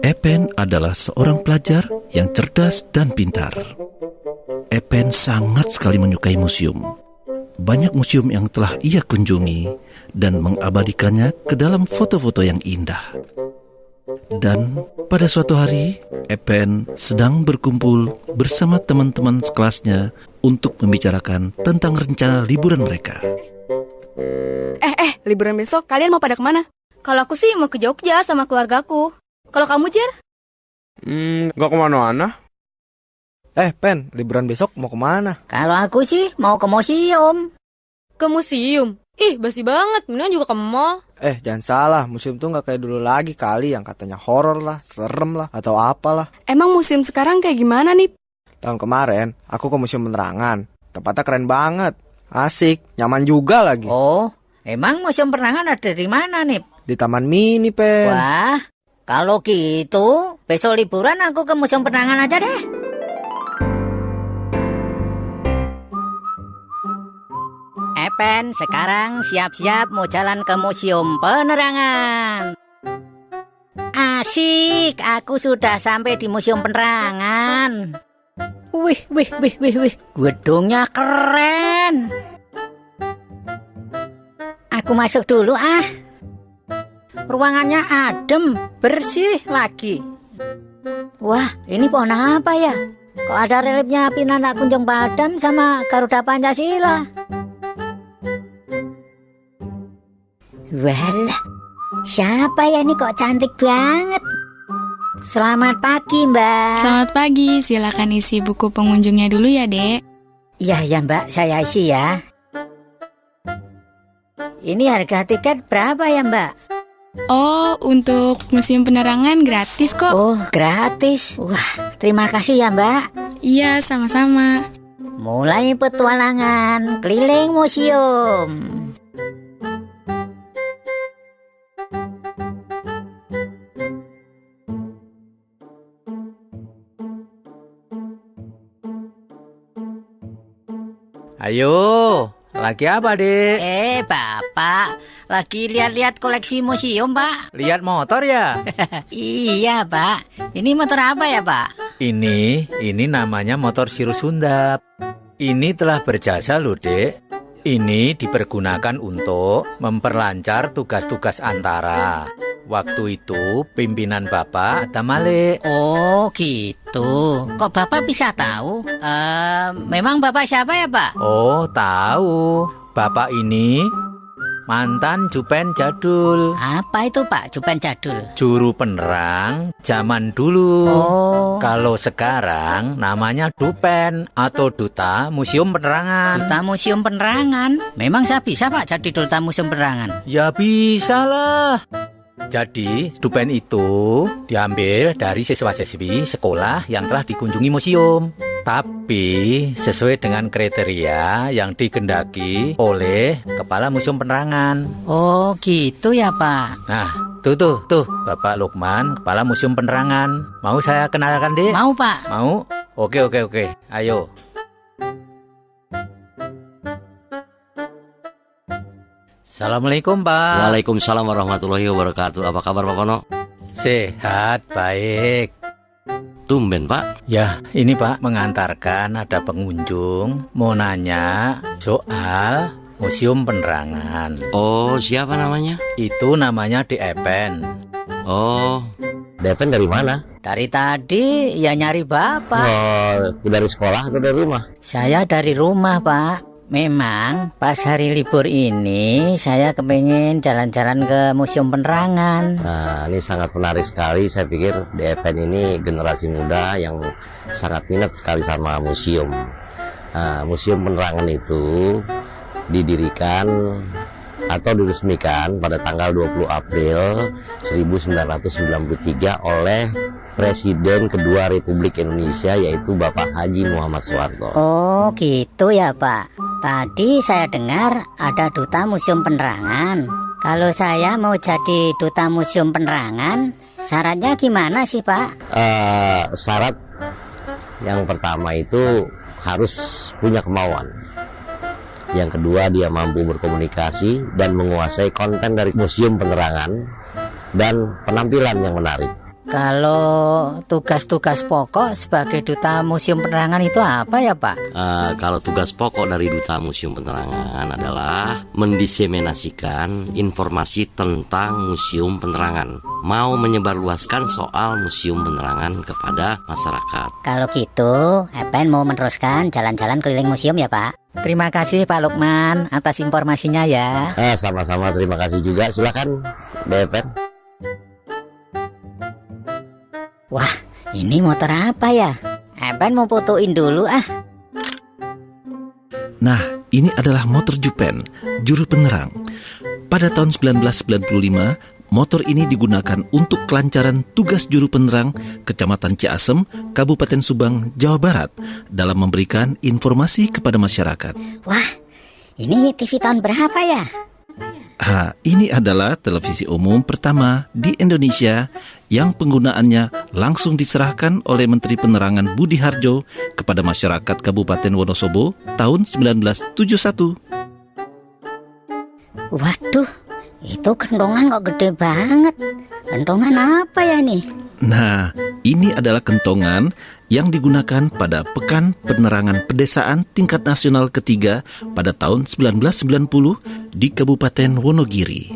Epen adalah seorang pelajar yang cerdas dan pintar. Epen sangat sekali menyukai museum. Banyak museum yang telah ia kunjungi dan mengabadikannya ke dalam foto-foto yang indah. Dan pada suatu hari, Epen sedang berkumpul bersama teman-teman sekelasnya untuk membicarakan tentang rencana liburan mereka. Liburan besok kalian mau pada kemana? Kalau aku sih mau ke Jogja sama keluargaku. Kalau kamu, Jer? Gak kemana-mana. Pen, liburan besok mau kemana? Kalau aku sih mau ke museum. Ke museum? Ih, basi banget. Mendingan juga ke mall. Jangan salah, museum tuh gak kayak dulu lagi kali yang katanya horor lah, serem lah, atau apalah. Emang museum sekarang kayak gimana nih? Tahun kemarin, aku ke Museum Penerangan. Tempatnya keren banget. Asik, nyaman juga lagi. Oh, emang museum penerangan ada di mana, Nip? Di Taman Mini, Pen. Wah, kalau gitu, besok liburan aku ke museum penerangan aja deh. Pen, sekarang siap-siap mau jalan ke museum penerangan. Asik, aku sudah sampai di museum penerangan. Wih, gedungnya keren. Aku masuk dulu ah. Ruangannya adem, bersih lagi. Wah, ini pohon apa ya? Kok ada reliefnya Pinana Kunjung Padam sama Garuda Pancasila? Walah, siapa ya ini kok cantik banget? Selamat pagi, Mbak. Selamat pagi, silakan isi buku pengunjungnya dulu ya, Dek. Iya, Mbak, saya isi ya. Ini harga tiket berapa ya, Mbak? Oh, untuk Museum Penerangan gratis kok. Oh, gratis. Wah, terima kasih ya, Mbak. Iya, sama-sama. Mulai petualangan keliling museum. Ayo, lagi apa, Dek? Bapak, lagi lihat-lihat koleksi museum, Pak. Lihat motor ya? Iya, Pak. Ini motor apa ya, Pak? Ini namanya motor Sirus Sundap. Ini telah berjasa loh, Dek. Ini dipergunakan untuk memperlancar tugas-tugas antara. Waktu itu pimpinan Bapak Adam Malik. Oh gitu. Kok Bapak bisa tahu? Memang Bapak siapa ya, Pak? Oh, tahu. Bapak ini mantan Jupen Jadul. Apa itu, Pak, Jupen Jadul? Juru penerang zaman dulu. Oh. Kalau sekarang namanya Dupen atau Duta Museum Penerangan. Duta Museum Penerangan? Memang saya bisa, Pak, jadi Duta Museum Penerangan? Ya bisa lah. Jadi, Dupen itu diambil dari siswa-siswi sekolah yang telah dikunjungi museum. Tapi sesuai dengan kriteria yang dikehendaki oleh Kepala Museum Penerangan. Oh gitu ya, Pak. Nah, tuh, Bapak Lukman, Kepala Museum Penerangan. Mau saya kenalkan, Dek? Mau, Pak. Mau? Oke. Ayo. Assalamualaikum, Pak. Waalaikumsalam warahmatullahi wabarakatuh. Apa kabar, Pak Kono? Sehat, baik. Tumben, Pak. Ya, ini Pak mengantarkan ada pengunjung mau nanya soal Museum Penerangan. Oh, siapa namanya? Itu namanya Epen. Oh, Epen dari mana? Dari tadi ya nyari Bapak. Oh, dari sekolah atau dari rumah? Saya dari rumah, Pak. Memang pas hari libur ini saya kepengen jalan-jalan ke Museum Penerangan. Nah, ini sangat menarik sekali. Saya pikir DFN ini generasi muda yang sangat minat sekali sama museum. Museum Penerangan itu didirikan atau diresmikan pada tanggal 20 April 1993 oleh Presiden kedua Republik Indonesia, yaitu Bapak Haji Muhammad Soeharto. Oh gitu ya, Pak. Tadi saya dengar ada Duta Museum Penerangan. Kalau saya mau jadi duta museum penerangan, syaratnya gimana sih, Pak? Syarat yang pertama itu harus punya kemauan. Yang kedua, dia mampu berkomunikasi dan menguasai konten dari museum penerangan dan penampilan yang menarik. Kalau tugas-tugas pokok sebagai duta museum penerangan itu apa ya, Pak? Kalau tugas pokok dari duta museum penerangan adalah mendiseminasikan informasi tentang museum penerangan, mau menyebarluaskan soal museum penerangan kepada masyarakat. Kalau gitu, Epen mau meneruskan jalan-jalan keliling museum ya, Pak? Terima kasih Pak Lukman atas informasinya ya. Sama-sama, terima kasih juga. Silakan, Epen. Wah, ini motor apa ya? Epen mau fotoin dulu ah. Nah, ini adalah motor Jupen, juru penerang. Pada tahun 1995, motor ini digunakan untuk kelancaran tugas juru penerang Kecamatan Ciasem, Kabupaten Subang, Jawa Barat dalam memberikan informasi kepada masyarakat. Wah, ini TV tahun berapa ya? Ini adalah televisi umum pertama di Indonesia yang penggunaannya langsung diserahkan oleh Menteri Penerangan Budi Harjo kepada masyarakat Kabupaten Wonosobo tahun 1971. Waduh, itu kentongan kok gede banget. Kentongan apa ya nih? Nah, ini adalah kentongan yang digunakan pada Pekan Penerangan Pedesaan tingkat nasional ketiga pada tahun 1990 di Kabupaten Wonogiri.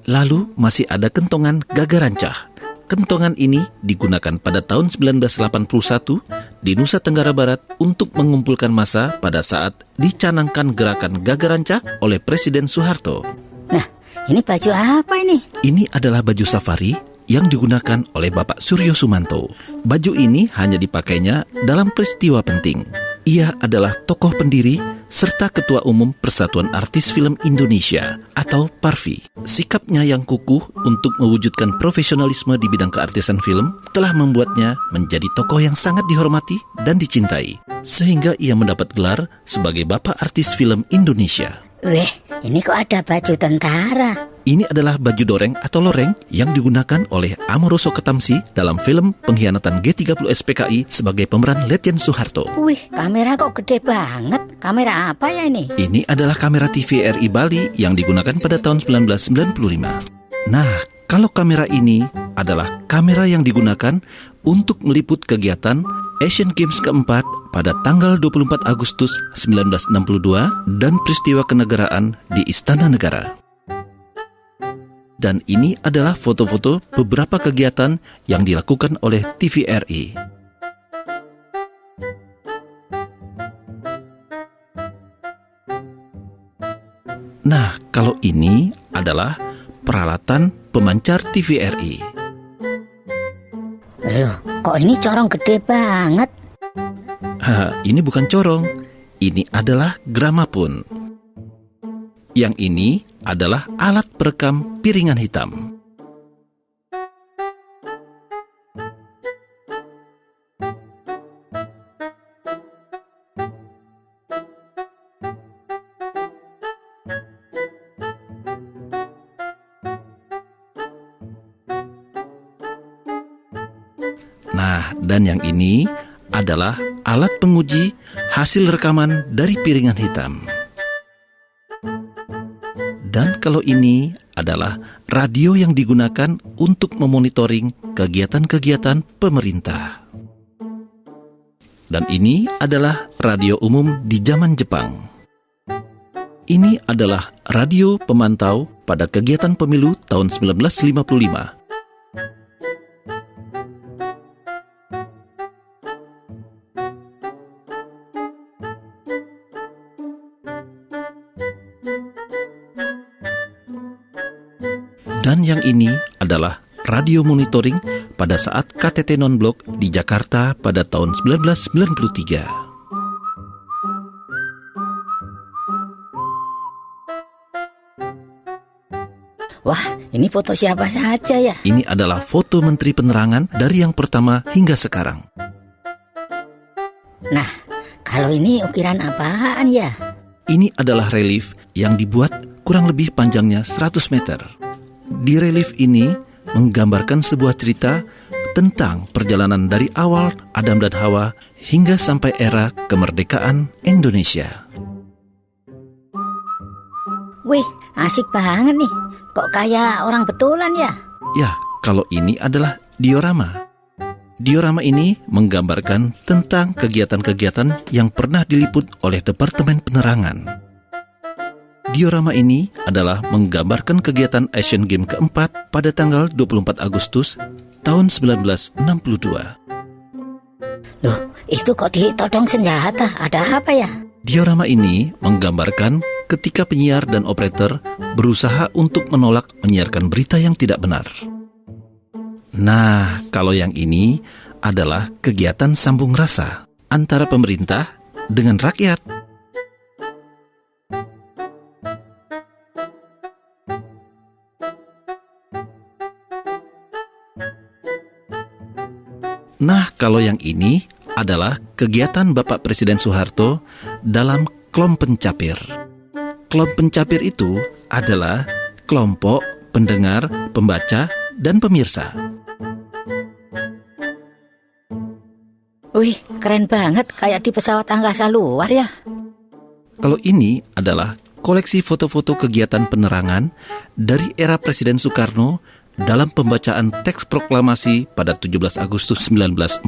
Lalu masih ada kentongan Gagarancah. Kentongan ini digunakan pada tahun 1981 di Nusa Tenggara Barat untuk mengumpulkan massa pada saat dicanangkan gerakan Gagarancah oleh Presiden Soeharto. Nah, ini baju apa ini? Ini adalah baju safari yang digunakan oleh Bapak Suryo Sumanto. Baju ini hanya dipakainya dalam peristiwa penting. Ia adalah tokoh pendiri serta Ketua Umum Persatuan Artis Film Indonesia atau PARFI. Sikapnya yang kukuh untuk mewujudkan profesionalisme di bidang keartisan film telah membuatnya menjadi tokoh yang sangat dihormati dan dicintai, sehingga ia mendapat gelar sebagai Bapak Artis Film Indonesia. Weh, ini kok ada baju tentara? Ini adalah baju doreng atau loreng yang digunakan oleh Amoroso Ketamsi dalam film Pengkhianatan G30 SPKI sebagai pemeran Letjen Soeharto. Wih, kamera kok gede banget. Kamera apa ya ini? Ini adalah kamera TVRI Bali yang digunakan pada tahun 1995. Nah, kalau kamera ini adalah kamera yang digunakan untuk meliput kegiatan Asian Games keempat pada tanggal 24 Agustus 1962 dan peristiwa kenegaraan di Istana Negara. Dan ini adalah foto-foto beberapa kegiatan yang dilakukan oleh TVRI. Nah, kalau ini adalah peralatan pemancar TVRI. Loh, kok ini corong gede banget? Ini bukan corong, ini adalah gramafon. Yang ini adalah alat perekam piringan hitam. Nah, dan yang ini adalah alat penguji hasil rekaman dari piringan hitam. Dan kalau ini adalah radio yang digunakan untuk memonitoring kegiatan-kegiatan pemerintah. Dan ini adalah radio umum di zaman Jepang. Ini adalah radio pemantau pada kegiatan pemilu tahun 1955. Dan yang ini adalah radio monitoring pada saat KTT non-blok di Jakarta pada tahun 1993. Wah, ini foto siapa saja ya? Ini adalah foto Menteri Penerangan dari yang pertama hingga sekarang. Nah, kalau ini ukiran apaan ya? Ini adalah relief yang dibuat kurang lebih panjangnya 100 meter. Di relief ini menggambarkan sebuah cerita tentang perjalanan dari awal Adam dan Hawa hingga sampai era kemerdekaan Indonesia. Wih, asik banget nih. Kok kayak orang betulan ya? Ya, kalau ini adalah diorama. Diorama ini menggambarkan tentang kegiatan-kegiatan yang pernah diliput oleh Departemen Penerangan. Diorama ini adalah menggambarkan kegiatan Asian Games keempat pada tanggal 24 Agustus tahun 1962. Loh, itu kok ditodong senjata? Ada apa ya? Diorama ini menggambarkan ketika penyiar dan operator berusaha untuk menolak menyiarkan berita yang tidak benar. Nah, kalau yang ini adalah kegiatan sambung rasa antara pemerintah dengan rakyat. Nah, kalau yang ini adalah kegiatan Bapak Presiden Soeharto dalam Klom Pencapir. Klom Pencapir itu adalah kelompok pendengar, pembaca, dan pemirsa. Wih, keren banget, kayak di pesawat angkasa luar ya. Kalau ini adalah koleksi foto-foto kegiatan penerangan dari era Presiden Soekarno dalam pembacaan teks proklamasi pada 17 Agustus 1945,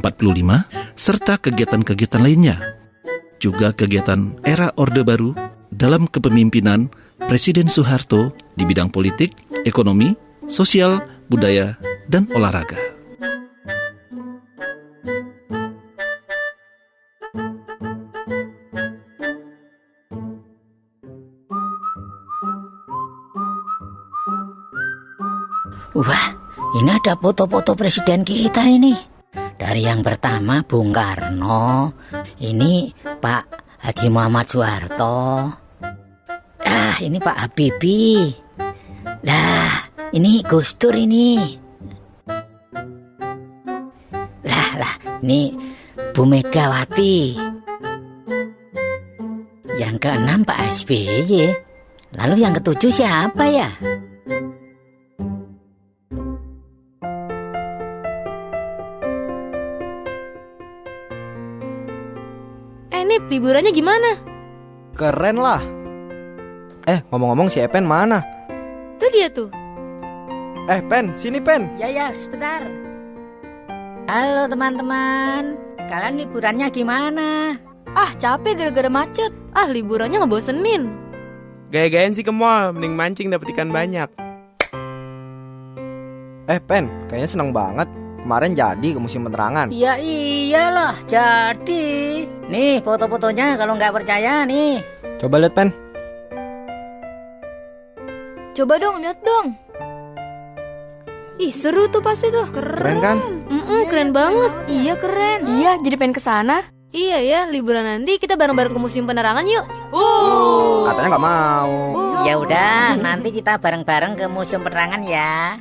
serta kegiatan-kegiatan lainnya. Juga kegiatan era Orde Baru dalam kepemimpinan Presiden Soeharto di bidang politik, ekonomi, sosial, budaya, dan olahraga. Wah, ini ada foto-foto presiden kita ini. Dari yang pertama Bung Karno, ini Pak Haji Muhammad Soeharto. Ini Pak Habibie. Ini Gus Dur ini. Ini Bu Megawati. Yang keenam Pak SBY. Lalu yang ketujuh siapa ya? Nip, liburannya gimana? Keren lah. Ngomong-ngomong si Epen mana? Tuh dia tuh. Pen, sini Pen. Ya, sebentar. Halo teman-teman, kalian liburannya gimana? Capek gara-gara macet. Liburannya ngebosenin. Gaya-gayan sih ke mall, mending mancing dapet ikan banyak. Pen, kayaknya seneng banget. Kemarin jadi ke Museum Penerangan. Ya iyalah, jadi. Nih foto-fotonya kalau nggak percaya nih. Coba lihat Pen. Coba dong, lihat dong. Ih, seru tuh pasti tuh. Keren kan? Keren banget. Iya, keren. Iya, jadi pengen kesana. Iya ya, liburan nanti kita bareng-bareng ke Museum Penerangan yuk. Katanya nggak mau. Ya udah, nanti kita bareng-bareng ke Museum Penerangan ya.